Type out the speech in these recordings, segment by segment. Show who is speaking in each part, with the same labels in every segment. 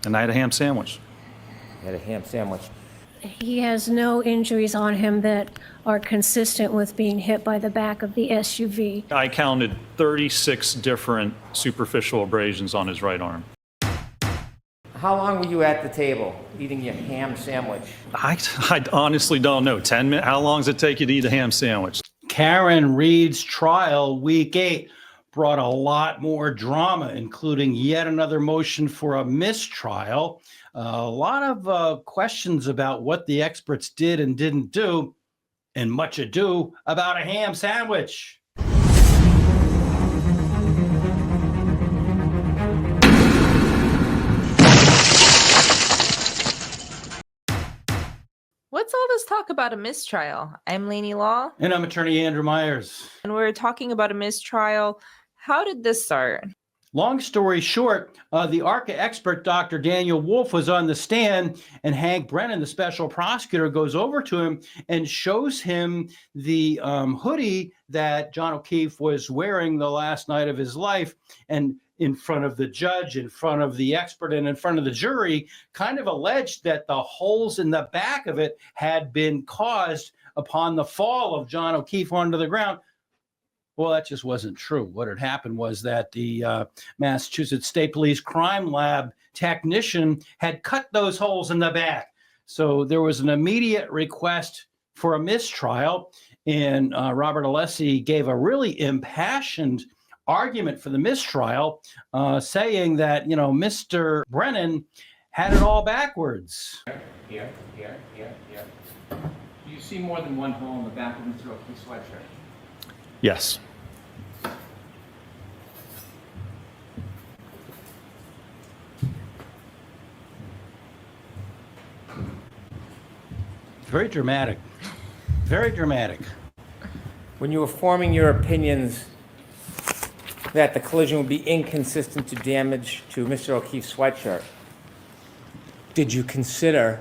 Speaker 1: And I had a ham sandwich.
Speaker 2: You had a ham sandwich.
Speaker 3: He has no injuries on him that are consistent with being hit by the back of the SUV.
Speaker 1: I counted 36 different superficial abrasions on his right arm.
Speaker 2: How long were you at the table eating your ham sandwich?
Speaker 1: I honestly don't know. 10 minutes? How long does it take you to eat a ham sandwich?
Speaker 4: Karen Reed's trial, week 8, brought a lot more drama, including yet another motion for a mistrial. A lot of questions about what the experts did and didn't do, and much ado about a ham sandwich.
Speaker 5: What's all this talk about a mistrial? I'm Lainey Law.
Speaker 4: And I'm attorney Andrew Myers.
Speaker 5: And we're talking about a mistrial. How did this start?
Speaker 4: Long story short, the ARCA expert, Dr. Daniel Wolf, was on the stand, and Hank Brennan, the special prosecutor, goes over to him and shows him the hoodie that John O'Keefe was wearing the last night of his life. And in front of the judge, in front of the expert, and in front of the jury, kind of alleged that the holes in the back of it had been caused upon the fall of John O'Keefe onto the ground. Well, that just wasn't true. What had happened was that the Massachusetts State Police Crime Lab technician had cut those holes in the back. So there was an immediate request for a mistrial, and Robert Alessi gave a really impassioned argument for the mistrial, saying that, Mr. Brennan had it all backwards.
Speaker 2: Here. Do you see more than one hole in the back of Mr. O'Keefe's sweatshirt?
Speaker 1: Yes.
Speaker 4: Very dramatic. Very dramatic.
Speaker 2: When you were forming your opinions that the collision would be inconsistent to damage to Mr. O'Keefe's sweatshirt, did you consider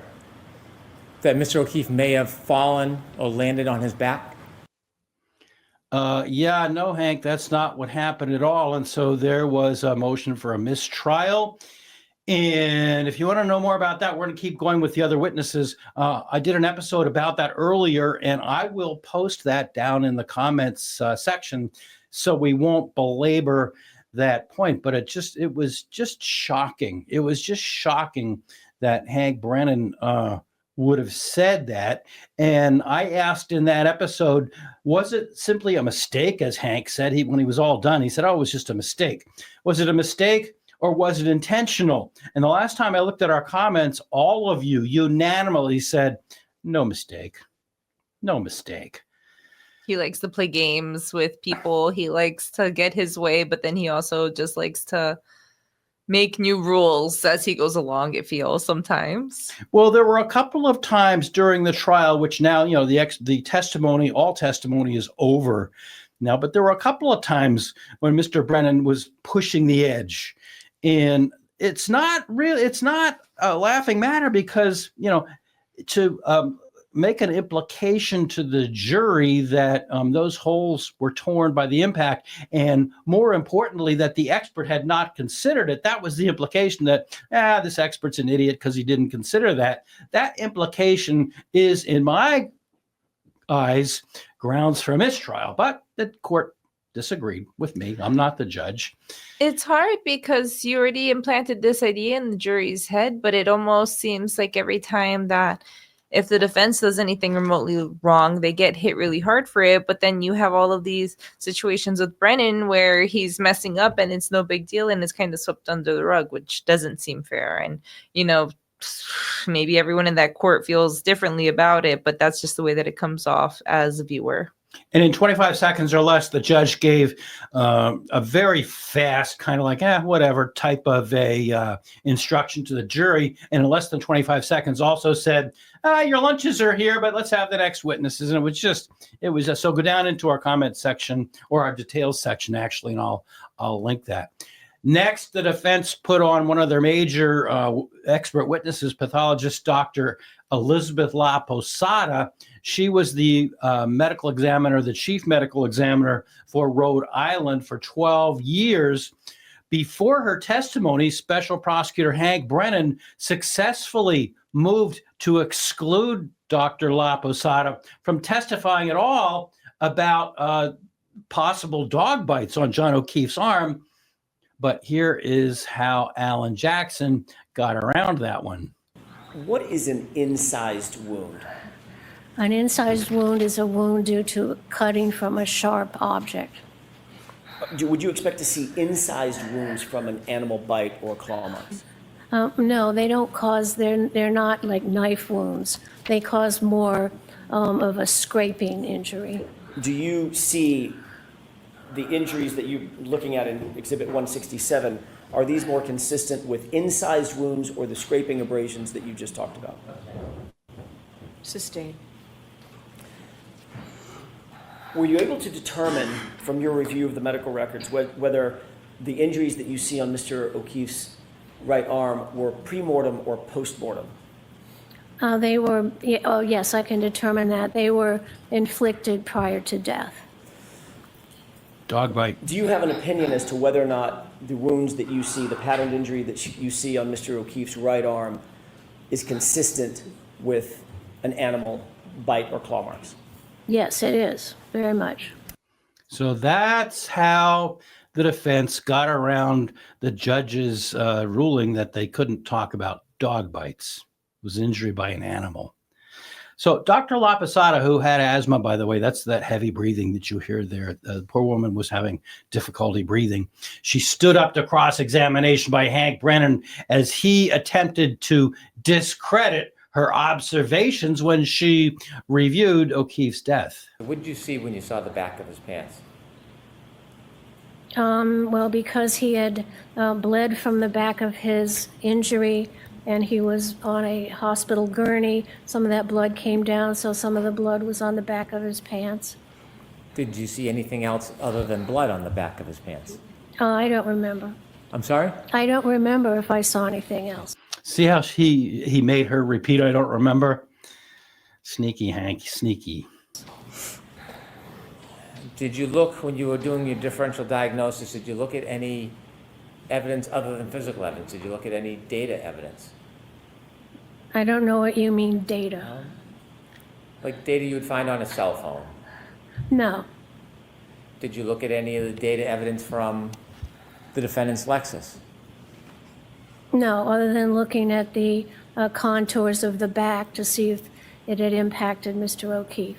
Speaker 2: that Mr. O'Keefe may have fallen or landed on his back?
Speaker 4: No, Hank, that's not what happened at all. And so there was a motion for a mistrial. And if you want to know more about that, we're going to keep going with the other witnesses. I did an episode about that earlier, and I will post that down in the comments section, so we won't belabor that point. But it was just shocking. It was just shocking that Hank Brennan would have said that. And I asked in that episode, was it simply a mistake, as Hank said, when he was all done? He said, oh, it was just a mistake. Was it a mistake, or was it intentional? And the last time I looked at our comments, all of you unanimously said, no mistake. No mistake.
Speaker 5: He likes to play games with people. He likes to get his way, but then he also just likes to make new rules as he goes along, it feels sometimes.
Speaker 4: Well, there were a couple of times during the trial, which now, the testimony, all testimony is over now, but there were a couple of times when Mr. Brennan was pushing the edge. And it's not a laughing matter, because, to make an implication to the jury that those holes were torn by the impact, and more importantly, that the expert had not considered it. That was the implication, that, this expert's an idiot because he didn't consider that. That implication is, in my eyes, grounds for a mistrial. But the court disagreed with me. I'm not the judge.
Speaker 5: It's hard because you already implanted this idea in the jury's head, but it almost seems like every time that if the defense does anything remotely wrong, they get hit really hard for it. But then you have all of these situations with Brennan where he's messing up and it's no big deal and it's kind of swept under the rug, which doesn't seem fair. And, maybe everyone in that court feels differently about it, but that's just the way that it comes off as a viewer.
Speaker 4: And in 25 seconds or less, the judge gave a very fast, kind of like, whatever type of a instruction to the jury. And in less than 25 seconds also said, your lunches are here, but let's have the next witnesses. And it was just, so go down into our comment section, or our details section, actually, and I'll link that. Next, the defense put on one of their major expert witnesses, pathologist Dr. Elizabeth Laposada. She was the medical examiner, the chief medical examiner for Rhode Island for 12 years. Before her testimony, Special Prosecutor Hank Brennan successfully moved to exclude Dr. Laposada from testifying at all about possible dog bites on John O'Keefe's arm. But here is how Alan Jackson got around that one.
Speaker 6: What is an incised wound?
Speaker 3: An incised wound is a wound due to cutting from a sharp object.
Speaker 6: Would you expect to see incised wounds from an animal bite or claw marks?
Speaker 3: No, they don't cause, they're not like knife wounds. They cause more of a scraping injury.
Speaker 6: Do you see the injuries that you're looking at in Exhibit 167, are these more consistent with incised wounds or the scraping abrasions that you just talked about?
Speaker 5: Sustained.
Speaker 6: Were you able to determine from your review of the medical records whether the injuries that you see on Mr. O'Keefe's right arm were pre-mortem or post-mortem?
Speaker 3: They were, oh yes, I can determine that. They were inflicted prior to death.
Speaker 4: Dog bite.
Speaker 6: Do you have an opinion as to whether or not the wounds that you see, the patterned injury that you see on Mr. O'Keefe's right arm is consistent with an animal bite or claw marks?
Speaker 3: Yes, it is, very much.
Speaker 4: So that's how the defense got around the judge's ruling that they couldn't talk about dog bites. It was injury by an animal. So Dr. Laposada, who had asthma, by the way, that's that heavy breathing that you hear there. The poor woman was having difficulty breathing. She stood up to cross-examination by Hank Brennan as he attempted to discredit her observations when she reviewed O'Keefe's death.
Speaker 2: What did you see when you saw the back of his pants?
Speaker 3: Well, because he had bled from the back of his injury and he was on a hospital gurney, some of that blood came down, so some of the blood was on the back of his pants.
Speaker 2: Did you see anything else other than blood on the back of his pants?
Speaker 3: I don't remember.
Speaker 2: I'm sorry?
Speaker 3: I don't remember if I saw anything else.
Speaker 4: See how he made her repeat, I don't remember? Sneaky, Hank, sneaky.
Speaker 2: Did you look, when you were doing your differential diagnosis, did you look at any evidence other than physical evidence? Did you look at any data evidence?
Speaker 3: I don't know what you mean, data.
Speaker 2: Like data you would find on a cell phone?
Speaker 3: No.
Speaker 2: Did you look at any of the data evidence from the defendant's Lexus?
Speaker 3: No, other than looking at the contours of the back to see if it had impacted Mr. O'Keefe.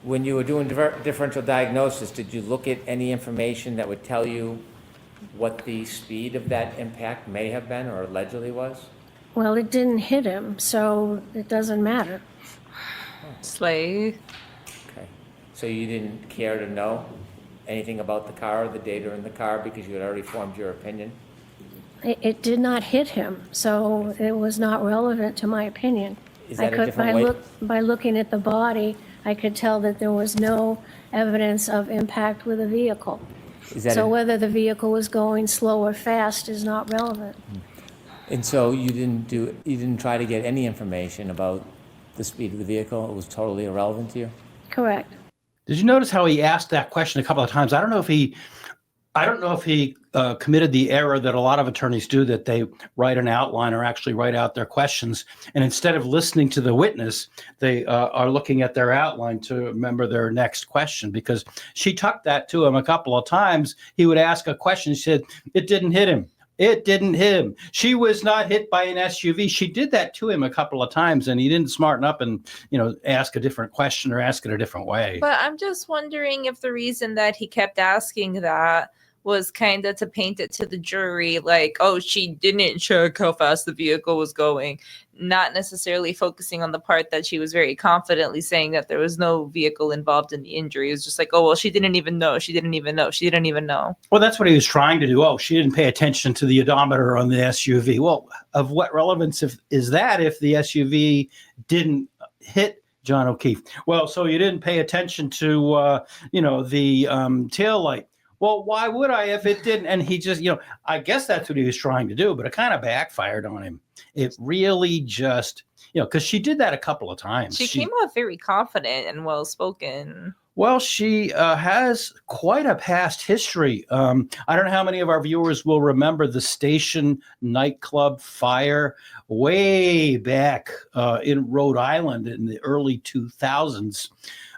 Speaker 2: When you were doing differential diagnosis, did you look at any information that would tell you what the speed of that impact may have been or allegedly was?
Speaker 3: Well, it didn't hit him, so it doesn't matter.
Speaker 5: Slay.
Speaker 2: Okay. So you didn't care to know anything about the car or the data in the car because you had already formed your opinion?
Speaker 3: It did not hit him, so it was not relevant to my opinion.
Speaker 2: Is that a different way?
Speaker 3: By looking at the body, I could tell that there was no evidence of impact with a vehicle. So whether the vehicle was going slow or fast is not relevant.
Speaker 2: And so you didn't try to get any information about the speed of the vehicle? It was totally irrelevant to you?
Speaker 3: Correct.
Speaker 4: Did you notice how he asked that question a couple of times? I don't know if he committed the error that a lot of attorneys do, that they write an outline or actually write out their questions, and instead of listening to the witness, they are looking at their outline to remember their next question, because she tucked that to him a couple of times. He would ask a question. She said, "It didn't hit him. It didn't hit him. She was not hit by an SUV." She did that to him a couple of times, and he didn't smarten up and, ask a different question or ask it a different way.
Speaker 5: But I'm just wondering if the reason that he kept asking that was kind of to paint it to the jury like, oh, she didn't check how fast the vehicle was going, not necessarily focusing on the part that she was very confidently saying that there was no vehicle involved in the injury. It was just like, oh, well, she didn't even know. She didn't even know. She didn't even know.
Speaker 4: Well, that's what he was trying to do. Oh, she didn't pay attention to the odometer on the SUV. Well, of what relevance is that if the SUV didn't hit John O'Keefe? Well, so you didn't pay attention to, the tail light. Well, why would I if it didn't? And he just, I guess that's what he was trying to do, but it kind of backfired on him. It really just, because she did that a couple of times.
Speaker 5: She came off very confident and well-spoken.
Speaker 4: Well, she has quite a past history. I don't know how many of our viewers will remember the Station nightclub fire way back in Rhode Island in the early 2000s.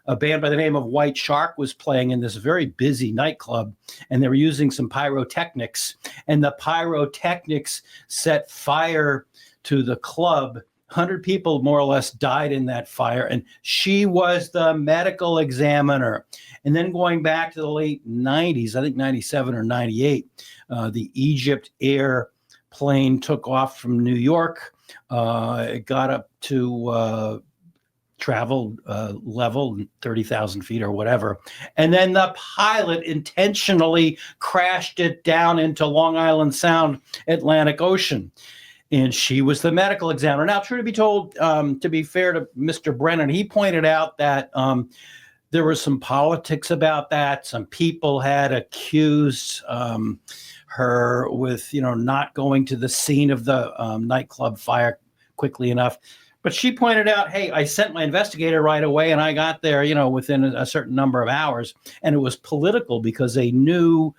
Speaker 4: A band by the name of White Shark was playing in this very busy nightclub, and they were using some pyrotechnics. And the pyrotechnics set fire to the club. 100 people more or less died in that fire, and she was the medical examiner. And then going back to the late 90s, I think 97 or 98, the Egypt airplane took off from New York. It got up to travel level, 30,000 feet or whatever. And then the pilot intentionally crashed it down into Long Island Sound, Atlantic Ocean. And she was the medical examiner. Now, true to be told, to be fair to Mr. Brennan, he pointed out that there was some politics about that. Some people had accused her with, not going to the scene of the nightclub fire quickly enough. But she pointed out, hey, I sent my investigator right away, and I got there, within a certain number of hours. And it was political because a new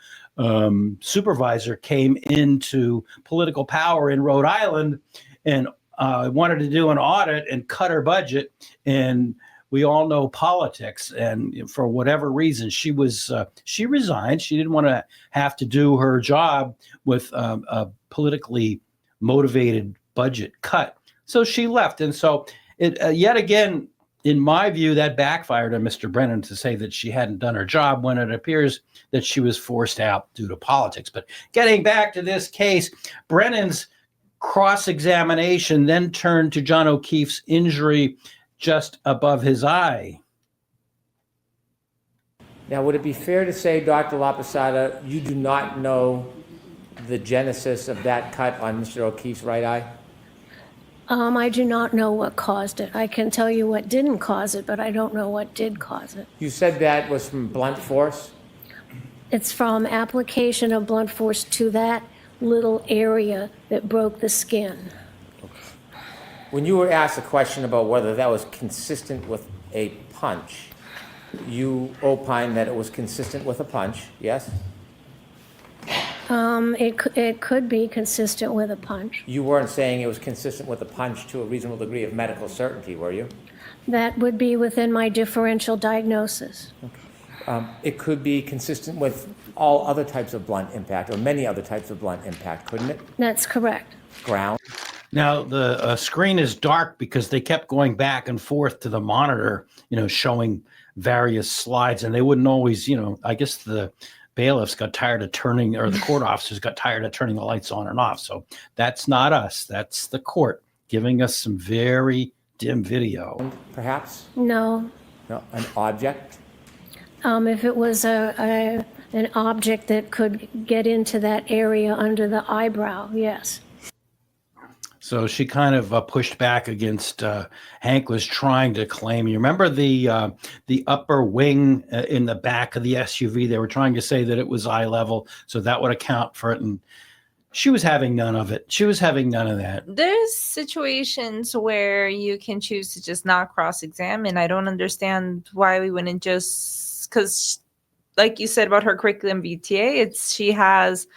Speaker 4: supervisor came into political power in Rhode Island and wanted to do an audit and cut her budget. And we all know politics. And for whatever reason, she resigned. She didn't want to have to do her job with a politically motivated budget cut. So she left. And so yet again, in my view, that backfired on Mr. Brennan to say that she hadn't done her job when it appears that she was forced out due to politics. But getting back to this case, Brennan's cross-examination then turned to John O'Keefe's injury just above his eye.
Speaker 2: Now, would it be fair to say, Dr. Laposada, you do not know the genesis of that cut on Mr. O'Keefe's right eye?
Speaker 3: I do not know what caused it. I can tell you what didn't cause it, but I don't know what did cause it.
Speaker 2: You said that was from blunt force?
Speaker 3: It's from application of blunt force to that little area that broke the skin.
Speaker 2: When you were asked a question about whether that was consistent with a punch, you opined that it was consistent with a punch, yes?
Speaker 3: It could be consistent with a punch.
Speaker 2: You weren't saying it was consistent with a punch to a reasonable degree of medical certainty, were you?
Speaker 3: That would be within my differential diagnosis.
Speaker 2: It could be consistent with all other types of blunt impact, or many other types of blunt impact, couldn't it?
Speaker 3: That's correct.
Speaker 2: Ground.
Speaker 4: Now, the screen is dark because they kept going back and forth to the monitor, showing various slides, and they wouldn't always, I guess the bailiffs got tired of turning, or the court officers got tired of turning the lights on and off. So that's not us. That's the court giving us some very dim video.
Speaker 2: Perhaps?
Speaker 3: No.
Speaker 2: No, an object?
Speaker 3: If it was an object that could get into that area under the eyebrow, yes.
Speaker 4: So she kind of pushed back against Hank was trying to claim. You remember the upper wing in the back of the SUV? They were trying to say that it was eye level, so that would account for it. And she was having none of it. She was having none of that.
Speaker 5: There's situations where you can choose to just not cross-examine. I don't understand why we wouldn't just, because like you said about her curriculum vitae, she has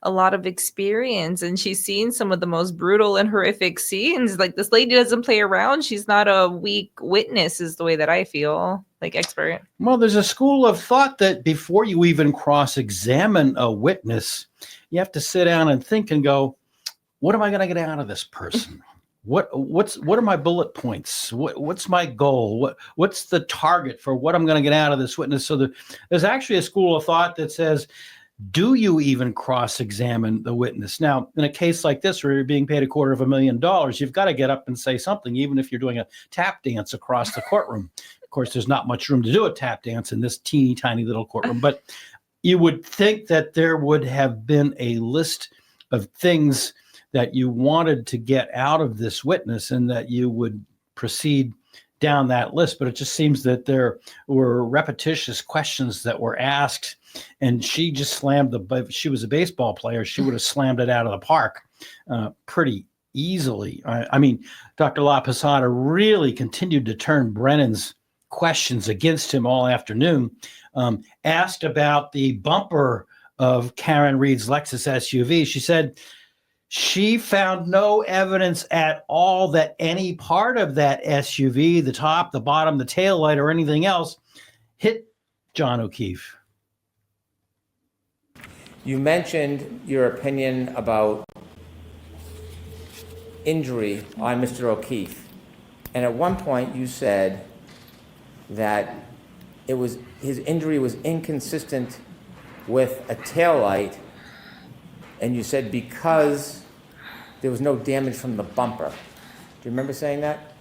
Speaker 5: a lot of experience and she's seen some of the most brutal and horrific scenes. Like, this lady doesn't play around. She's not a weak witness, is the way that I feel, like expert.
Speaker 4: Well, there's a school of thought that before you even cross-examine a witness, you have to sit down and think and go, what am I going to get out of this person? What are my bullet points? What's my goal? What's the target for what I'm going to get out of this witness? So there's actually a school of thought that says, do you even cross-examine the witness? Now, in a case like this where you're being paid $250,000, you've got to get up and say something, even if you're doing a tap dance across the courtroom. Of course, there's not much room to do a tap dance in this teeny tiny little courtroom, but you would think that there would have been a list of things that you wanted to get out of this witness and that you would proceed down that list. But it just seems that there were repetitious questions that were asked, and she just slammed if she was a baseball player, she would have slammed it out of the park pretty easily. I mean, Dr. Laposada really continued to turn Brennan's questions against him all afternoon, asked about the bumper of Karen Reed's Lexus SUV. She said she found no evidence at all that any part of that SUV, the top, the bottom, the taillight, or anything else, hit John O'Keefe.
Speaker 2: You mentioned your opinion about injury on Mr. O'Keefe. And at one point you said that his injury was inconsistent with a taillight, and you said because there was no damage from the bumper. Do you remember saying that?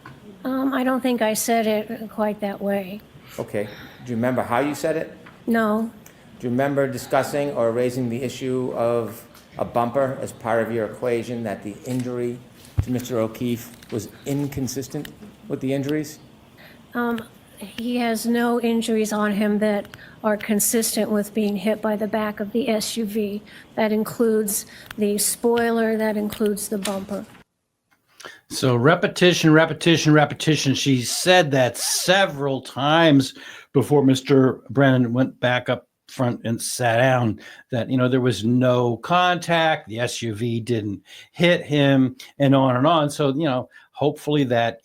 Speaker 3: I don't think I said it quite that way.
Speaker 2: Okay. Do you remember how you said it?
Speaker 3: No.
Speaker 2: Do you remember discussing or raising the issue of a bumper as part of your equation, that the injury to Mr. O'Keefe was inconsistent with the injuries?
Speaker 3: He has no injuries on him that are consistent with being hit by the back of the SUV. That includes the spoiler, that includes the bumper.
Speaker 4: So repetition, repetition, repetition. She said that several times before Mr. Brennan went back up front and sat down, that, there was no contact, the SUV didn't hit him, and on and on. So, hopefully that,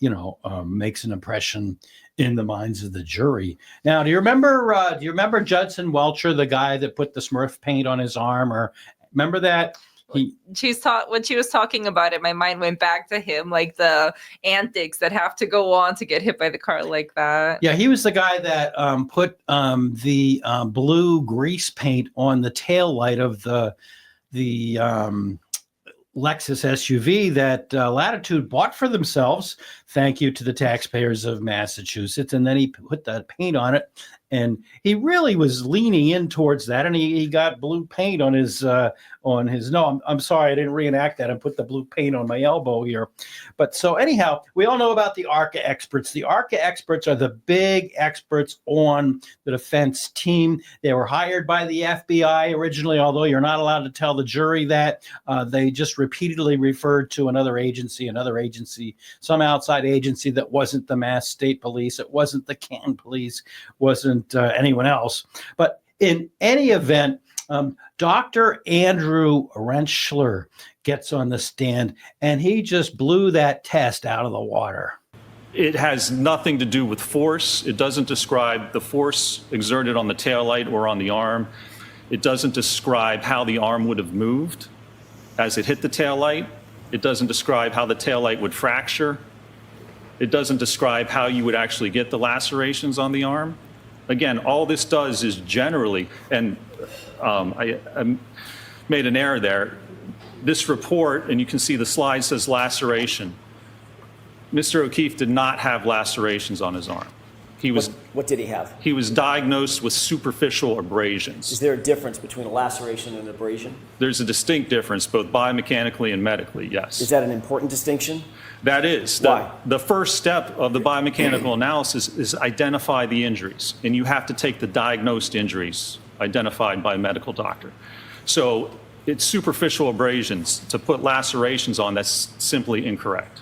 Speaker 4: makes an impression in the minds of the jury. Now, do you remember Judson Welcher, the guy that put the Smurf paint on his arm? Or remember that?
Speaker 5: When she was talking about it, my mind went back to him, like the antics that have to go on to get hit by the car like that.
Speaker 4: Yeah, he was the guy that put the blue grease paint on the taillight of the Lexus SUV that Latitude bought for themselves. Thank you to the taxpayers of Massachusetts. And then he put that paint on it, and he really was leaning in towards that, and he got blue paint on his no, I'm sorry, I didn't reenact that and put the blue paint on my elbow here. But so anyhow, we all know about the ARCA experts. The ARCA experts are the big experts on the defense team. They were hired by the FBI originally, although you're not allowed to tell the jury that. They just repeatedly referred to another agency, some outside agency that wasn't the Mass State Police. It wasn't the Canton Police, wasn't anyone else. But in any event, Dr. Andrew Rentschler gets on the stand, and he just blew that test out of the water.
Speaker 1: It has nothing to do with force. It doesn't describe the force exerted on the taillight or on the arm. It doesn't describe how the arm would have moved as it hit the taillight. It doesn't describe how the taillight would fracture. It doesn't describe how you would actually get the lacerations on the arm. Again, all this does is generally, and I made an error there. This report, and you can see the slide says laceration. Mr. O'Keefe did not have lacerations on his arm.
Speaker 6: What did he have?
Speaker 1: He was diagnosed with superficial abrasions.
Speaker 6: Is there a difference between a laceration and an abrasion?
Speaker 1: There's a distinct difference, both biomechanically and medically, yes.
Speaker 6: Is that an important distinction?
Speaker 1: That is.
Speaker 6: Why?
Speaker 1: The first step of the biomechanical analysis is identify the injuries, and you have to take the diagnosed injuries identified by a medical doctor. So it's superficial abrasions. To put lacerations on, that's simply incorrect.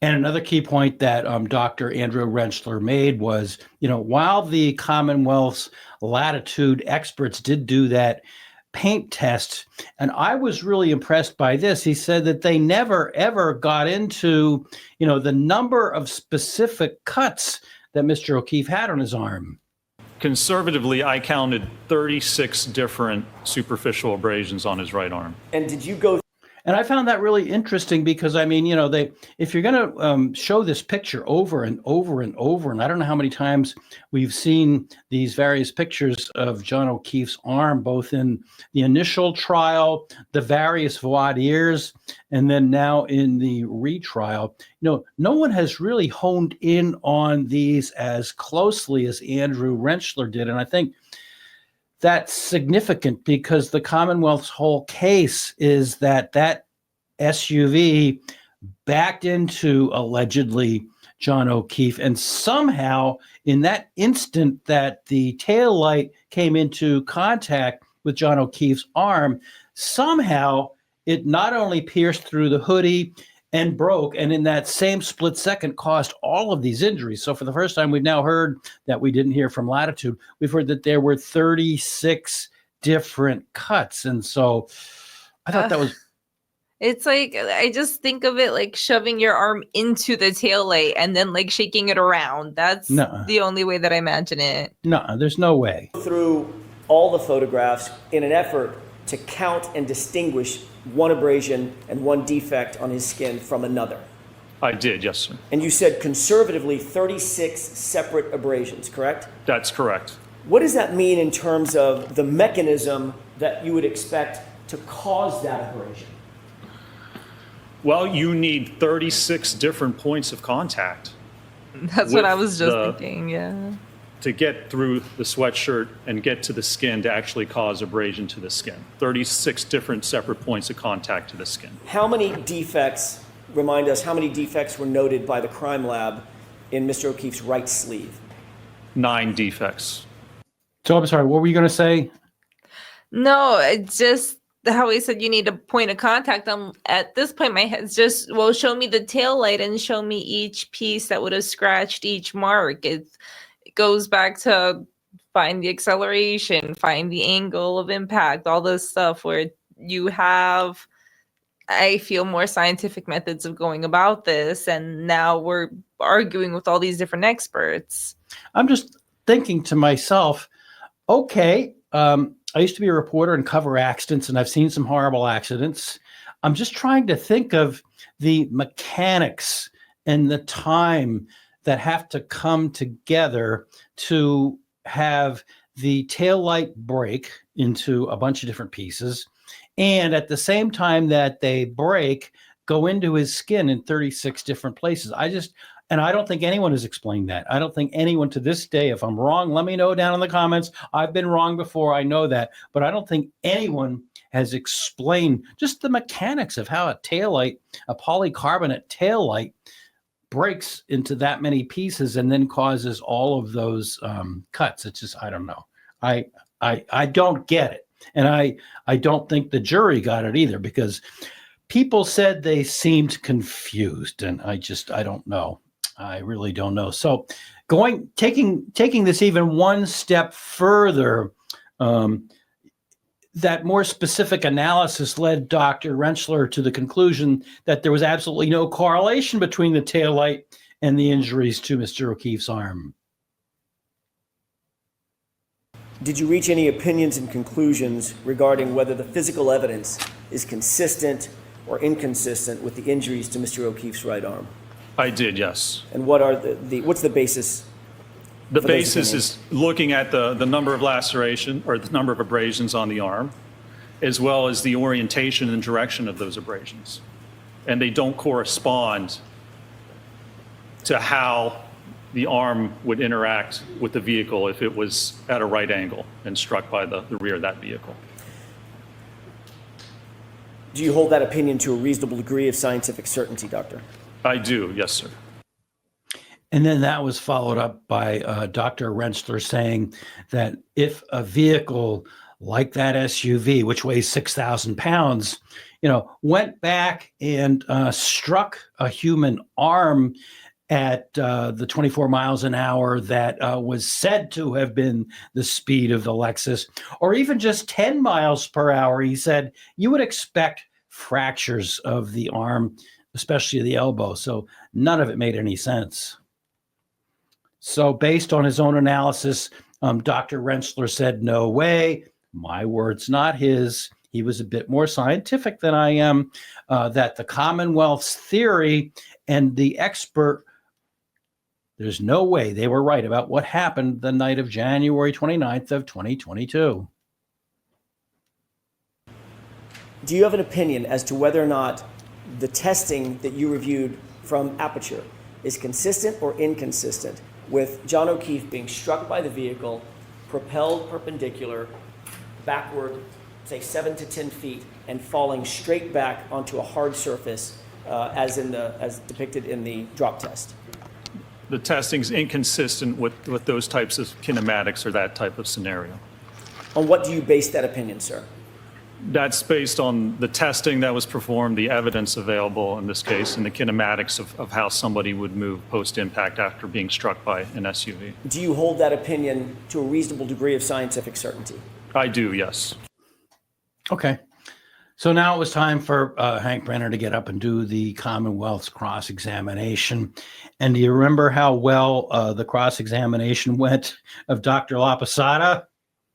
Speaker 4: And another key point that Dr. Andrew Rentschler made was, while the Commonwealth's Latitude experts did do that paint test, and I was really impressed by this, he said that they never, ever got into, the number of specific cuts that Mr. O'Keefe had on his arm.
Speaker 1: Conservatively, I counted 36 different superficial abrasions on his right arm.
Speaker 6: And did you go?
Speaker 4: And I found that really interesting because, if you're going to show this picture over and over and over, and I don't know how many times we've seen these various pictures of John O'Keefe's arm, both in the initial trial, the various voir dires, and then now in the retrial, no one has really honed in on these as closely as Andrew Rentschler did. And I think that's significant because the Commonwealth's whole case is that SUV backed into allegedly John O'Keefe, and somehow in that instant that the taillight came into contact with John O'Keefe's arm, somehow it not only pierced through the hoodie and broke, and in that same split second caused all of these injuries. So for the first time, we've now heard that we didn't hear from Latitude. We've heard that there were 36 different cuts. And so I thought that was...
Speaker 5: It's like, I just think of it like shoving your arm into the taillight and then like shaking it around. That's the only way that I imagine it.
Speaker 4: No, there's no way.
Speaker 6: Through all the photographs in an effort to count and distinguish one abrasion and one defect on his skin from another.
Speaker 1: I did, yes, sir.
Speaker 6: And you said conservatively 36 separate abrasions, correct?
Speaker 1: That's correct.
Speaker 6: What does that mean in terms of the mechanism that you would expect to cause that abrasion?
Speaker 1: Well, you need 36 different points of contact.
Speaker 5: That's what I was just thinking, yeah.
Speaker 1: To get through the sweatshirt and get to the skin to actually cause abrasion to the skin. 36 different separate points of contact to the skin.
Speaker 6: How many defects, remind us, how many defects were noted by the crime lab in Mr. O'Keefe's right sleeve?
Speaker 1: 9 defects.
Speaker 4: So I'm sorry, what were you going to say?
Speaker 5: No, it's just how he said you need a point of contact. At this point, my head's just, well, show me the tail light and show me each piece that would have scratched each mark. It goes back to find the acceleration, find the angle of impact, all this stuff where you have, I feel, more scientific methods of going about this. And now we're arguing with all these different experts.
Speaker 4: I'm just thinking to myself, okay, I used to be a reporter and cover accidents, and I've seen some horrible accidents. I'm just trying to think of the mechanics and the time that have to come together to have the taillight break into a bunch of different pieces, and at the same time that they break, go into his skin in 36 different places. And I don't think anyone has explained that. I don't think anyone to this day, if I'm wrong, let me know down in the comments. I've been wrong before, I know that. But I don't think anyone has explained just the mechanics of how a taillight, a polycarbonate taillight, breaks into that many pieces and then causes all of those cuts. It's just, I don't know. I don't get it. And I don't think the jury got it either, because people said they seemed confused, and I don't know. I really don't know. So taking this even one step further, that more specific analysis led Dr. Rentschler to the conclusion that there was absolutely no correlation between the taillight and the injuries to Mr. O'Keefe's arm.
Speaker 6: Did you reach any opinions and conclusions regarding whether the physical evidence is consistent or inconsistent with the injuries to Mr. O'Keefe's right arm?
Speaker 1: I did, yes.
Speaker 6: And what are what's the basis?
Speaker 1: The basis is looking at the number of laceration or the number of abrasions on the arm, as well as the orientation and direction of those abrasions. And they don't correspond to how the arm would interact with the vehicle if it was at a right angle and struck by the rear of that vehicle.
Speaker 6: Do you hold that opinion to a reasonable degree of scientific certainty, Doctor?
Speaker 1: I do, yes, sir.
Speaker 4: And then that was followed up by Dr. Rentschler saying that if a vehicle like that SUV, which weighs 6,000 pounds, went back and struck a human arm at the 24 miles an hour that was said to have been the speed of the Lexus, or even just 10 miles per hour, he said, you would expect fractures of the arm, especially the elbow. So none of it made any sense. So based on his own analysis, Dr. Rentschler said, no way, my words, not his. He was a bit more scientific than I am, that the Commonwealth's theory and the expert, there's no way they were right about what happened the night of January 29th of 2022.
Speaker 6: Do you have an opinion as to whether or not the testing that you reviewed from Aperture is consistent or inconsistent with John O'Keefe being struck by the vehicle, propelled perpendicular, backward, say 7 to 10 feet, and falling straight back onto a hard surface as depicted in the drop test?
Speaker 1: The testing's inconsistent with those types of kinematics or that type of scenario.
Speaker 6: On what do you base that opinion, sir?
Speaker 1: That's based on the testing that was performed, the evidence available in this case, and the kinematics of how somebody would move post-impact after being struck by an SUV.
Speaker 6: Do you hold that opinion to a reasonable degree of scientific certainty?
Speaker 1: I do, yes.
Speaker 4: Okay. So now it was time for Hank Brennan to get up and do the Commonwealth's cross-examination. And do you remember how well the cross-examination went of Dr. Laposada?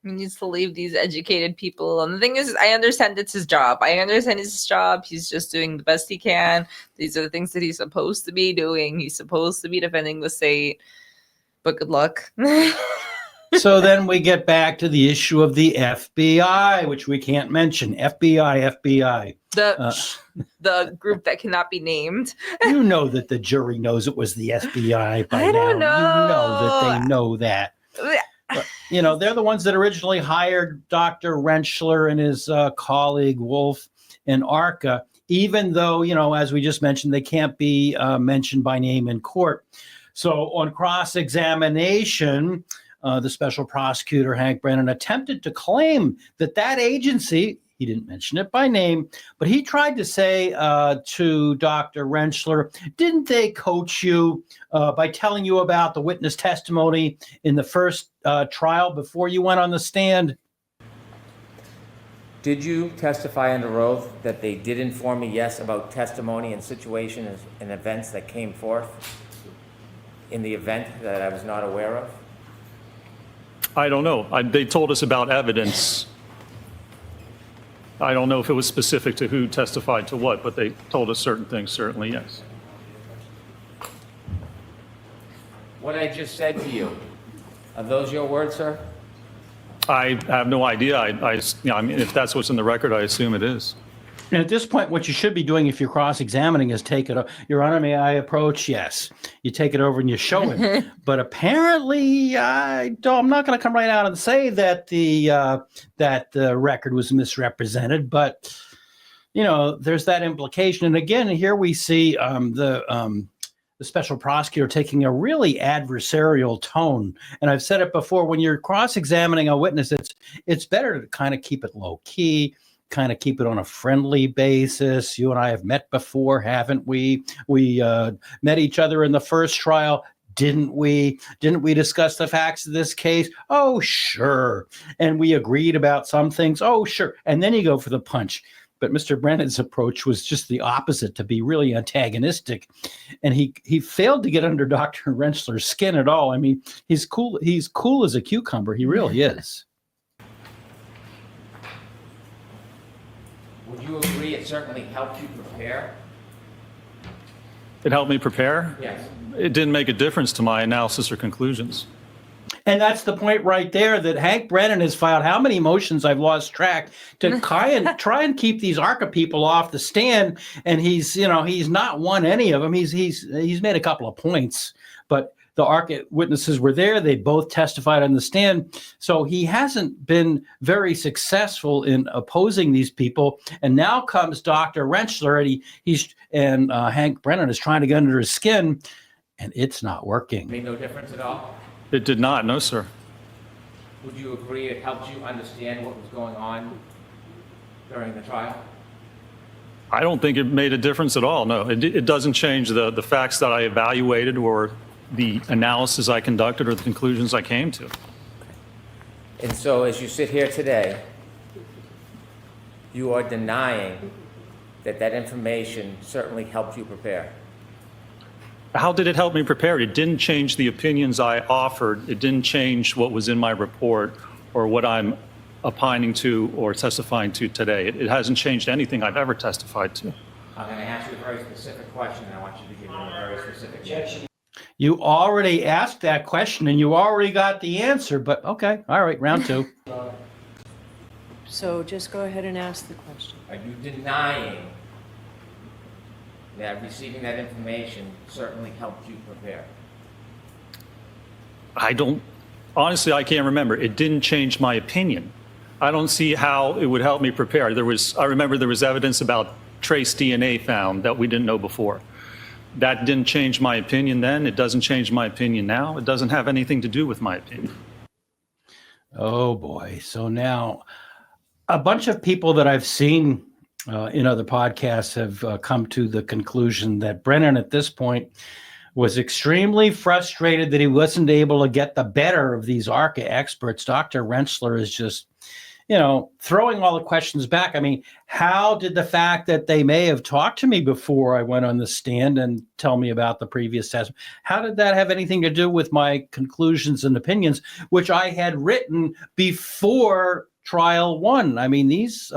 Speaker 5: He needs to leave these educated people. And the thing is, I understand it's his job. I understand it's his job. He's just doing the best he can. These are the things that he's supposed to be doing. He's supposed to be defending the state. But good luck.
Speaker 4: So then we get back to the issue of the FBI, which we can't mention. FBI.
Speaker 5: The group that cannot be named.
Speaker 4: You know that the jury knows it was the FBI by now.
Speaker 5: I don't know.
Speaker 4: You know that they know that. But, you know, they're the ones that originally hired Dr. Rentschler and his colleague Wolf and Arca, even though, you know, as we just mentioned, they can't be mentioned by name in court. So on cross-examination, the special prosecutor, Hank Brennan, attempted to claim that that agency, he didn't mention it by name, but he tried to say to Dr. Rentschler, didn't they coach you by telling you about the witness testimony in the first trial before you went on the stand?
Speaker 2: Did you testify under oath that they did inform me, yes, about testimony and situations and events that came forth in the event that I was not aware of?
Speaker 1: I don't know. They told us about evidence. I don't know if it was specific to who testified to what, but they told us certain things, certainly, yes.
Speaker 2: What I just said to you, are those your words, sir?
Speaker 1: I have no idea. I mean, if that's what's in the record, I assume it is.
Speaker 4: And at this point, what you should be doing if you're cross-examining is take it, Your Honor, may I approach? Yes. You take it over and you show him. But apparently, I'm not going to come right out and say that the record was misrepresented. But, you know, there's that implication. And again, here we see the special prosecutor taking a really adversarial tone. And I've said it before, when you're cross-examining a witness, it's better to kind of keep it low-key, kind of keep it on a friendly basis. You and I have met before, haven't we? We met each other in the first trial, didn't we? Didn't we discuss the facts of this case? Oh, sure. And we agreed about some things. Oh, sure. And then you go for the punch. But Mr. Brennan's approach was just the opposite, to be really antagonistic. And he failed to get under Dr. Rentschler's skin at all. I mean, he's cool as a cucumber. He really is.
Speaker 2: Would you agree it certainly helped you prepare?
Speaker 1: It helped me prepare.
Speaker 2: Yes.
Speaker 1: It didn't make a difference to my analysis or conclusions.
Speaker 4: And that's the point right there, that Hank Brennan has filed how many motions, I've lost track, to try and keep these ARCA people off the stand. And he's not won any of them. He's made a couple of points, but the ARCA witnesses were there. They both testified on the stand. So he hasn't been very successful in opposing these people. And now comes Dr. Rentschler, and Hank Brennan is trying to get under his skin, and it's not working.
Speaker 2: Made no difference at all?
Speaker 1: It did not, no, sir.
Speaker 2: Would you agree it helped you understand what was going on during the trial?
Speaker 1: I don't think it made a difference at all, no. It doesn't change the facts that I evaluated or the analysis I conducted or the conclusions I came to.
Speaker 2: And so as you sit here today, you are denying that information certainly helped you prepare.
Speaker 1: How did it help me prepare? It didn't change the opinions I offered. It didn't change what was in my report or what I'm opining to or testifying to today. It hasn't changed anything I've ever testified to.
Speaker 2: I'm going to ask you a very specific question, and I want you to give me a very specific answer.
Speaker 4: You already asked that question and you already got the answer, but okay. All right, round two.
Speaker 7: So just go ahead and ask the question.
Speaker 2: Are you denying that receiving that information certainly helped you prepare?
Speaker 1: Honestly, I can't remember. It didn't change my opinion. I don't see how it would help me prepare. I remember there was evidence about trace DNA found that we didn't know before. That didn't change my opinion then. It doesn't change my opinion now. It doesn't have anything to do with my opinion.
Speaker 4: Oh boy. So now a bunch of people that I've seen in other podcasts have come to the conclusion that Brennan at this point was extremely frustrated that he wasn't able to get the better of these ARCA experts. Dr. Rentschler is just, throwing all the questions back. I mean, how did the fact that they may have talked to me before I went on the stand and tell me about the previous test, how did that have anything to do with my conclusions and opinions, which I had written before trial one? I mean, these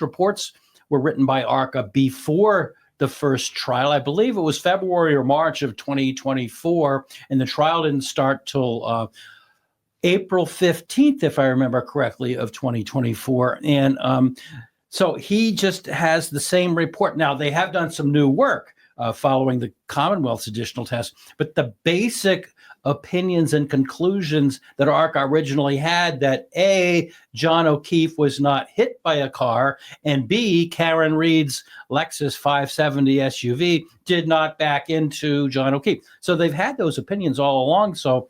Speaker 4: reports were written by ARCA before the first trial. I believe it was February or March of 2024, and the trial didn't start till April 15th, if I remember correctly, of 2024. And so he just has the same report. Now, they have done some new work following the Commonwealth's additional test, but the basic opinions and conclusions that ARCA originally had, that A, John O'Keefe was not hit by a car, and B, Karen Reed's Lexus 570 SUV did not back into John O'Keefe. So they've had those opinions all along. So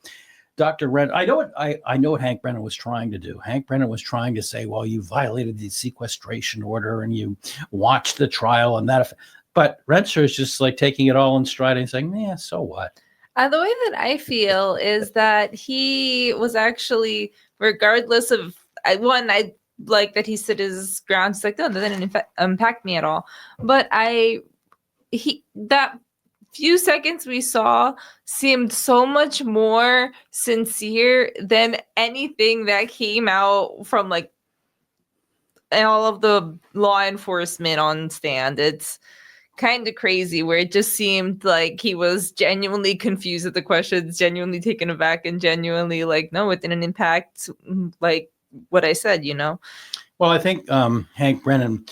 Speaker 4: Dr. Wren, I know what Hank Brennan was trying to do. Hank Brennan was trying to say, well, you violated the sequestration order and you watched the trial and that. But Rentschler is just like taking it all in stride and saying, yeah, so what?
Speaker 5: The way that I feel is that he was actually, regardless of, I like that he stood his ground. He's like, no, that didn't impact me at all. But that few seconds we saw seemed so much more sincere than anything that came out from like all of the law enforcement on stand. It's kind of crazy where it just seemed like he was genuinely confused at the questions, genuinely taken aback, and genuinely like, no, it didn't impact like what I said,
Speaker 4: Well, I think Hank Brennan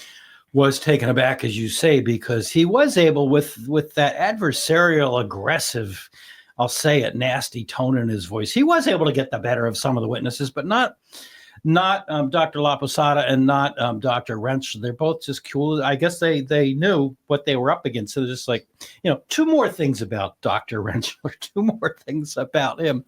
Speaker 4: was taken aback, as you say, because he was able, with that adversarial, aggressive, I'll say it, nasty tone in his voice, he was able to get the better of some of the witnesses, but not Dr. Laposada and not Dr. Rentschler. They're both just cool. I guess they knew what they were up against. So they're just like, two more things about Dr. Rentschler, two more things about him.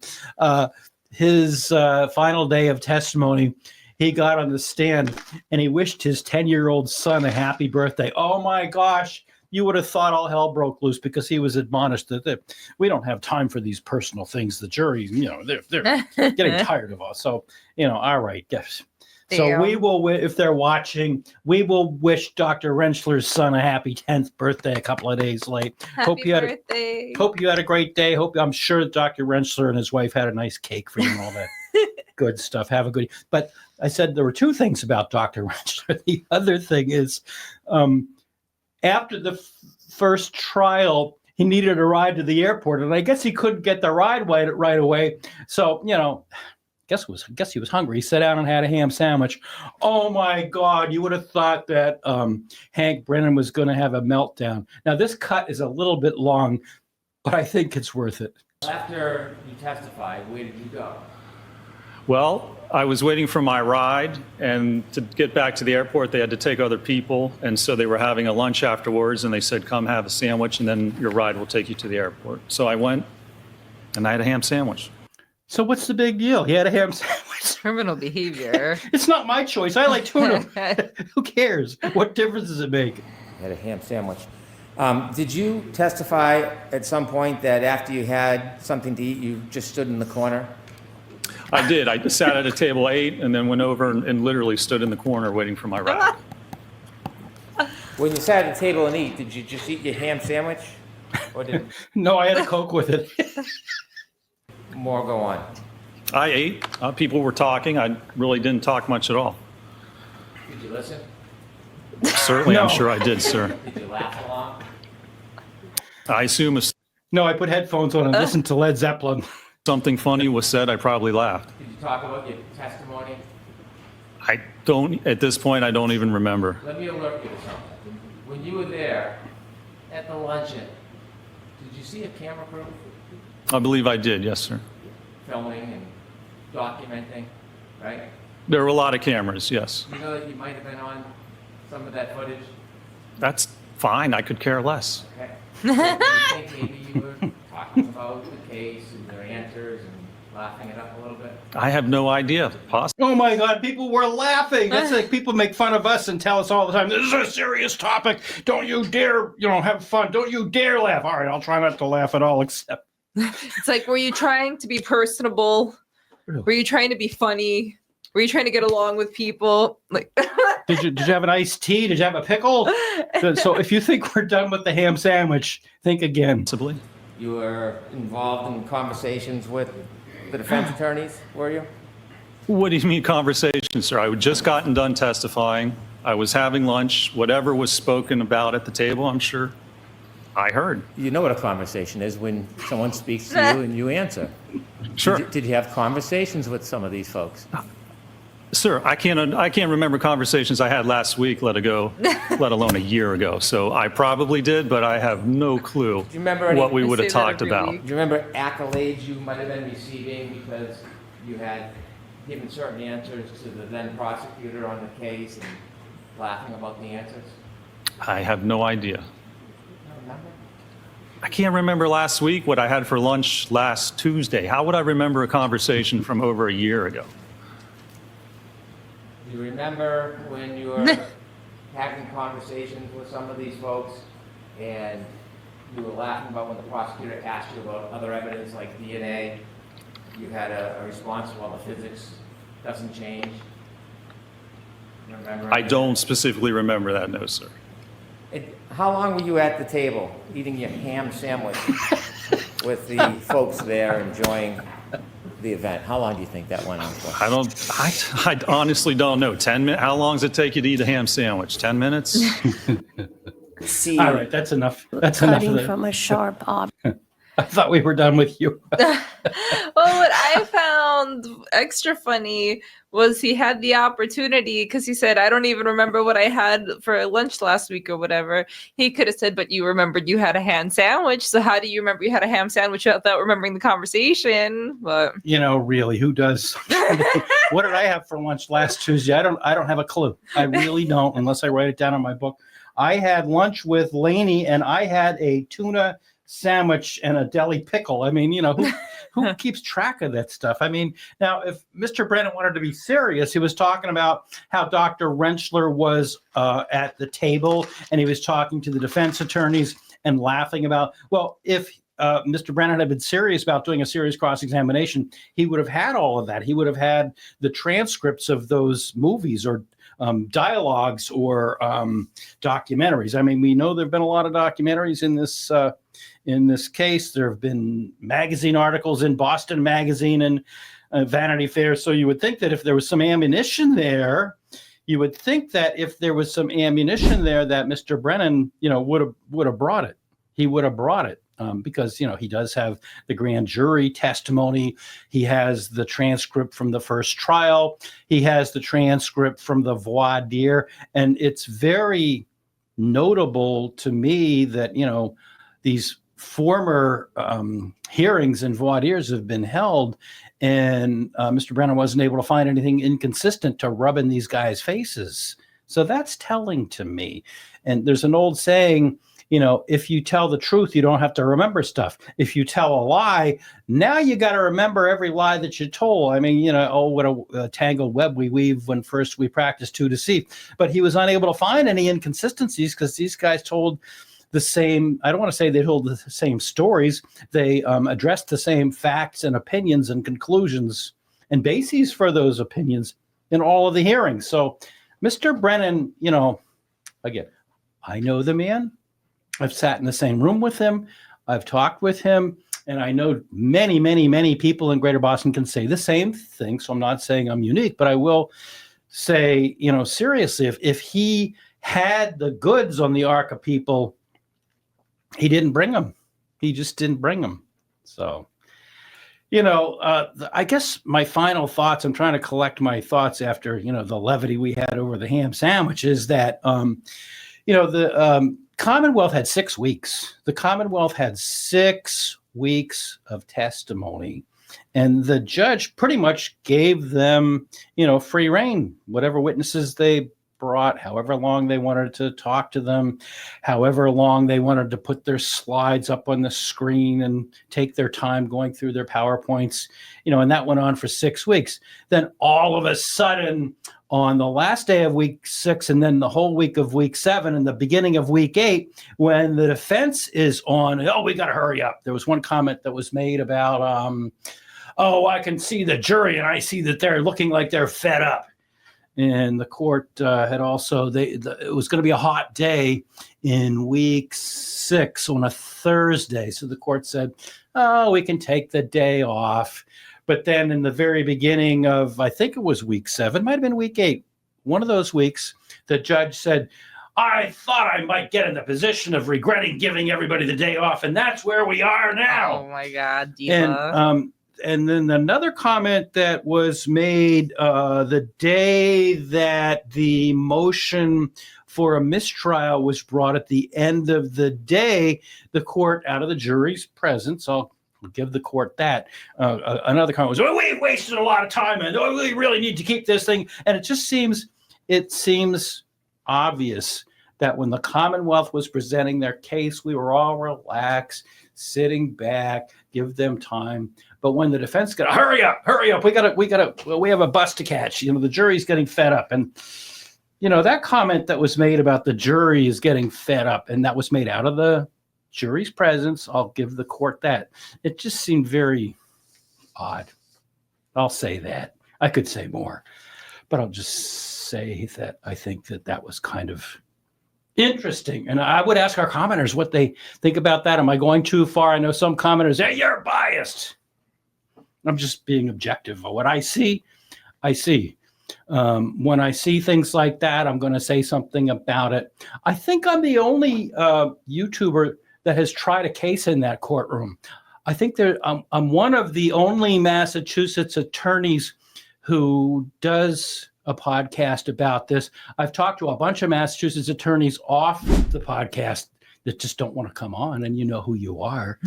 Speaker 4: His final day of testimony, he got on the stand and he wished his 10-year-old son a happy birthday. Oh my gosh, you would have thought all hell broke loose, because he was admonished that we don't have time for these personal things. The jury, they're getting tired of us. So, all right, yes. So we will, if they're watching, we will wish Dr. Rentschler's son a happy 10th birthday a couple of days late.
Speaker 5: Happy birthday.
Speaker 4: Hope you had a great day. I'm sure Dr. Rentschler and his wife had a nice cake for you and all that good stuff. Have a good. But I said there were two things about Dr. Rentschler. The other thing is, after the first trial, he needed a ride to the airport, and I guess he couldn't get the ride right away. So, guess he was hungry. He sat down and had a ham sandwich. Oh my God, you would have thought that Hank Brennan was going to have a meltdown. Now, this cut is a little bit long, but I think it's worth it.
Speaker 2: After you testified, where did you go?
Speaker 1: Well, I was waiting for my ride, and to get back to the airport, they had to take other people, and so they were having a lunch afterwards, and they said, come have a sandwich, and then your ride will take you to the airport. So I went, and I had a ham sandwich.
Speaker 4: So what's the big deal? He had a ham sandwich.
Speaker 5: Criminal behavior.
Speaker 4: It's not my choice. I like tuna. Who cares? What difference does it make?
Speaker 2: Had a ham sandwich. Did you testify at some point that after you had something to eat, you just stood in the corner?
Speaker 1: I did. I just sat at a table, ate, and then went over and literally stood in the corner waiting for my ride.
Speaker 2: When you sat at the table and eat, did you just eat your ham sandwich? Or did
Speaker 4: No, I had a Coke with it.
Speaker 2: more go on?
Speaker 1: I ate. People were talking. I really didn't talk much at all.
Speaker 2: Did you listen?
Speaker 1: Certainly,
Speaker 4: No.
Speaker 1: I'm sure I did, sir.
Speaker 2: Did you laugh along?
Speaker 1: I assume if
Speaker 4: No, I put headphones on and listened to Led Zeppelin.
Speaker 1: something funny was said, I probably laughed.
Speaker 2: Did you talk about your testimony?
Speaker 1: I don't, at this point, I don't even remember.
Speaker 2: Let me alert you to something. When you were there at the luncheon, did you see a camera crew
Speaker 1: I believe I did, yes, sir.
Speaker 2: filming and documenting, right?
Speaker 1: There were a lot of cameras, yes.
Speaker 2: You know that you might have been on some of that footage?
Speaker 1: That's fine. I could care less.
Speaker 2: Okay. So do you think maybe you were talking about the case and their answers and Laughing it up a little bit.
Speaker 1: I have no idea.
Speaker 4: Oh my God, people were laughing. That's like people make fun of us and tell us all the time, this is a serious topic. Don't you dare, have fun. Don't you dare laugh. All right, I'll try not to laugh at all, except.
Speaker 5: It's like, were you trying to be personable?
Speaker 4: Really?
Speaker 5: Were you trying to be funny? Were you trying to get along with people? Like,
Speaker 4: Did you have an iced tea? Did you have a pickle? So if you think we're done with the ham sandwich, think again.
Speaker 1: Possibly.
Speaker 2: You were involved in conversations with the defense attorneys, were you?
Speaker 1: What do you mean conversation, sir? I had just gotten done testifying. I was having lunch. Whatever was spoken about at the table, I'm sure I heard.
Speaker 2: You know what a conversation is when someone speaks to you and you answer.
Speaker 1: Sure.
Speaker 2: Did you have conversations with some of these folks?
Speaker 1: Sir, I can't remember conversations I had last week, let alone a year ago. So I probably did, but I have no clue
Speaker 2: Do you remember any,
Speaker 1: what we would have
Speaker 5: say that
Speaker 1: talked
Speaker 5: every
Speaker 1: about.
Speaker 5: week.
Speaker 2: Do you remember accolades you might have been receiving because you had given certain answers to the then prosecutor on the case and laughing about the answers?
Speaker 1: I have no idea.
Speaker 2: You don't remember?
Speaker 1: I can't remember last week what I had for lunch last Tuesday. How would I remember a conversation from over a year ago?
Speaker 2: Do you remember when you were having conversations with some of these folks and you were laughing about when the prosecutor asked you about other evidence like DNA? You had a response, well, the physics doesn't change. You remember?
Speaker 1: I don't specifically remember that, no, sir.
Speaker 2: How long were you at the table eating your ham sandwich with the folks there enjoying the event? How long do you think that went on for?
Speaker 1: I honestly don't know. 10 minutes? How long does it take you to eat a ham sandwich? 10 minutes?
Speaker 6: See,
Speaker 4: All right, that's enough. That's enough of
Speaker 3: Cutting
Speaker 4: that.
Speaker 3: from a sharp object.
Speaker 4: I thought we were done with you.
Speaker 5: well, what I found extra funny was he had the opportunity because he said, I don't even remember what I had for lunch last week or whatever. He could have said, but you remembered you had a ham sandwich. So how do you remember you had a ham sandwich without remembering the conversation? But
Speaker 4: Really, who does? What did I have for lunch last Tuesday? I don't have a clue. I really don't, unless I write it down in my book. I had lunch with Laney and I had a tuna sandwich and a deli pickle. I mean, who keeps track of that stuff? I mean, now if Mr. Brennan wanted to be serious, he was talking about how Dr. Rentschler was at the table and he was talking to the defense attorneys and laughing about, well, if Mr. Brennan had been serious about doing a serious cross-examination, he would have had all of that. He would have had the transcripts of those movies or dialogues or documentaries. I mean, we know there have been a lot of documentaries in this case. There have been magazine articles in Boston Magazine and Vanity Fair. So you would think that if there was some ammunition there, that Mr. Brennan, would have brought it. He would have brought it. Because, he does have the grand jury testimony. He has the transcript from the first trial. He has the transcript from the voir dire. And it's very notable to me that, these former hearings and voir dires have been held and Mr. Brennan wasn't able to find anything inconsistent to rub in these guys' faces. So that's telling to me. And there's an old saying, if you tell the truth, you don't have to remember stuff. If you tell a lie, now you got to remember every lie that you told. I mean, what a tangled web we weave when first we practice to deceive. But he was unable to find any inconsistencies because these guys told the same, I don't want to say they told the same stories. They addressed the same facts and opinions and conclusions and bases for those opinions in all of the hearings. So Mr. Brennan, again, I know the man. I've sat in the same room with him. I've talked with him. And I know many, many, many people in Greater Boston can say the same thing. So I'm not saying I'm unique, but I will say, seriously, if he had the goods on the Arca people, he didn't bring them. He just didn't bring them. So, I guess my final thoughts, I'm trying to collect my thoughts after, the levity we had over the ham sandwich is that, the Commonwealth had 6 weeks. The Commonwealth had 6 weeks of testimony, and the judge pretty much gave them, free rein. Whatever witnesses they brought, however long they wanted to talk to them, however long they wanted to put their slides up on the screen and take their time going through their PowerPoints, and that went on for 6 weeks. Then all of a sudden, on the last day of week 6 and then the whole week of week 7 and the beginning of week 8, when the defense is on, we got to hurry up. There was one comment that was made about, I can see the jury and I see that they're looking like they're fed up. And the court had also, it was going to be a hot day in week 6 on a Thursday. So the court said, we can take the day off. But then in the very beginning of, I think it was week 7, might have been week 8, one of those weeks, the judge said, I thought I might get in the position of regretting giving everybody the day off. And that's where we are now.
Speaker 5: Oh my God, diva.
Speaker 4: And then another comment that was made the day that the motion for a mistrial was brought at the end of the day, the court, out of the jury's presence, I'll give the court that. Another comment was, we wasted a lot of time and we really need to keep this thing. And it just seems obvious that when the Commonwealth was presenting their case, we were all relaxed, sitting back, give them time. But when the defense got, hurry up, we have a bus to catch. The jury's getting fed up. And, that comment that was made about the jury is getting fed up, and that was made out of the jury's presence. I'll give the court that. It just seemed very odd. I'll say that. I could say more, but I'll just say that I think that was kind of interesting. And I would ask our commenters what they think about that. Am I going too far? I know some commenters, hey, you're biased. I'm just being objective. What I see, I see. When I see things like that, I'm going to say something about it. I think I'm the only YouTuber that has tried a case in that courtroom. I think I'm one of the only Massachusetts attorneys who does a podcast about this. I've talked to a bunch of Massachusetts attorneys off the podcast that just don't want to come on, and you know who you are.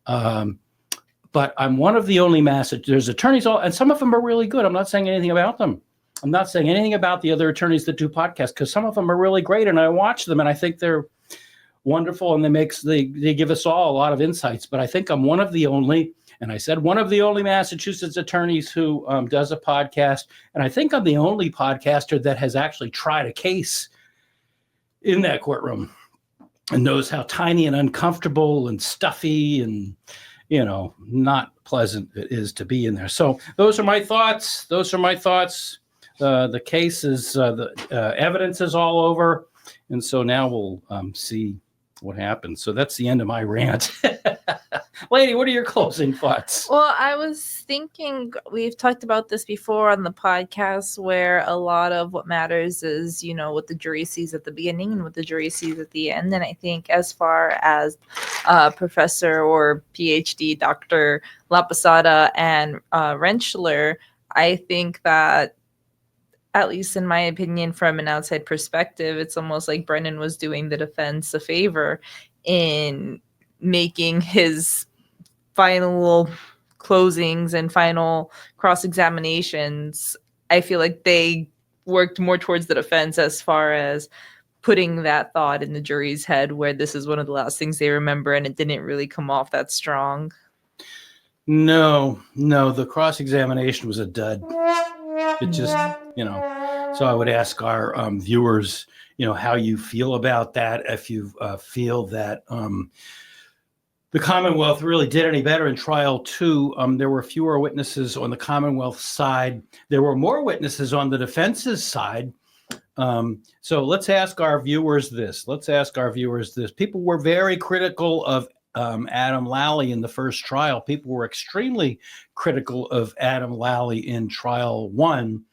Speaker 4: But I'm one of the only there's attorneys, and some of them are really good. I'm not saying anything about them. I'm not saying anything about the other attorneys that do podcasts, because some of them are really great, and I watch them, and I think they're wonderful, and they give us all a lot of insights. But I think I'm one of the only, and I said one of the only Massachusetts attorneys who does a podcast, and I think I'm the only podcaster that has actually tried a case in that courtroom and knows how tiny and uncomfortable and stuffy and not pleasant it is to be in there. So those are my thoughts. The case is, the evidence is all over. And so now we'll see what happens. So that's the end of my rant. Lady, what are your closing thoughts?
Speaker 5: Well, I was thinking, we've talked about this before on the podcast, where a lot of what matters is, what the jury sees at the beginning and what the jury sees at the end. And I think as far as Professor or PhD, Dr. Laposada and Rentschler, I think that, at least in my opinion, from an outside perspective, it's almost like Brennan was doing the defense a favor in making his final closings and final cross-examinations. I feel like they worked more towards the defense as far as putting that thought in the jury's head, where this is one of the last things they remember, and it didn't really come off that strong.
Speaker 4: No, the cross-examination was a dud. It just, so I would ask our viewers, how you feel about that. If you feel that the Commonwealth really did any better in trial 2, there were fewer witnesses on the Commonwealth side. There were more witnesses on the defense's side. So let's ask our viewers this. People were very critical of Adam Lally in the first trial. People were extremely critical of Adam Lally in trial 1.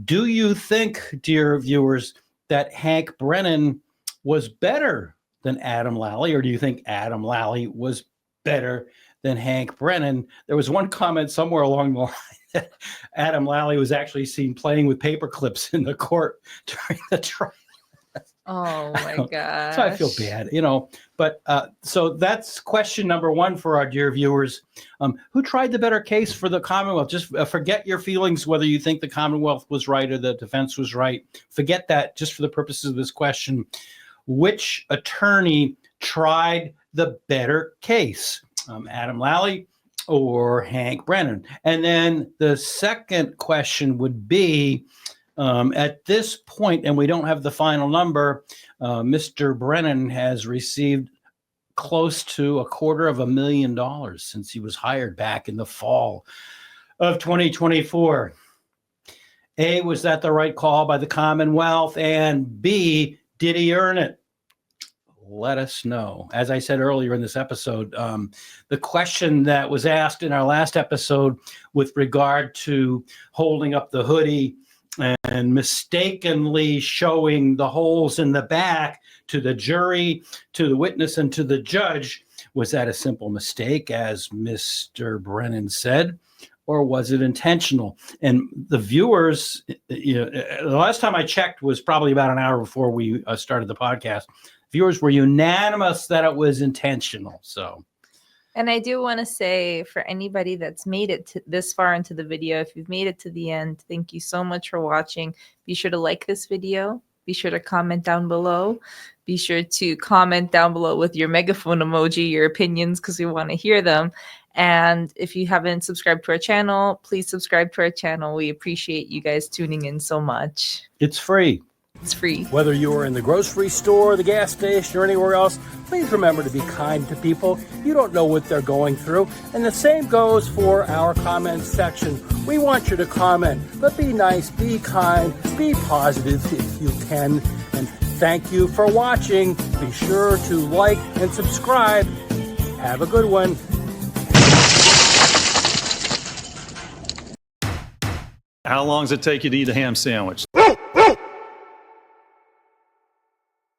Speaker 4: Do you think, dear viewers, that Hank Brennan was better than Adam Lally, or do you think Adam Lally was better than Hank Brennan? There was one comment somewhere along the line that Adam Lally was actually seen playing with paper clips in the court during the trial.
Speaker 5: Oh my gosh.
Speaker 4: So I feel bad, But so that's question number one for our dear viewers. Who tried the better case for the Commonwealth? Just forget your feelings whether you think the Commonwealth was right or the defense was right. Forget that just for the purposes of this question. Which attorney tried the better case? Adam Lally or Hank Brennan? And then the second question would be, at this point, and we don't have the final number, Mr. Brennan has received close to $250,000 since he was hired back in the fall of 2024. A, was that the right call by the Commonwealth? And B, did he earn it? Let us know. As I said earlier in this episode, the question that was asked in our last episode with regard to holding up the hoodie and mistakenly showing the holes in the back to the jury, to the witness, and to the judge, was that a simple mistake, as Mr. Brennan said, or was it intentional? And the viewers, the last time I checked was probably about an hour before we started the podcast. Viewers were unanimous that it was intentional. So.
Speaker 5: And I do want to say, for anybody that's made it this far into the video, if you've made it to the end, thank you so much for watching. Be sure to like this video. Be sure to comment down below. Be sure to comment down below with your megaphone emoji, your opinions, because we want to hear them. And if you haven't subscribed to our channel, please subscribe to our channel. We appreciate you guys tuning in so much.
Speaker 4: It's free.
Speaker 5: It's free.
Speaker 8: Whether you are in the grocery store, the gas station, or anywhere else, please remember to be kind to people. You don't know what they're going through. And the same goes for our comments section. We want you to comment, but be nice, be kind, be positive if you can. And thank you for watching. Be sure to like and subscribe. Have a good one.
Speaker 1: How long does it take you to eat a ham sandwich?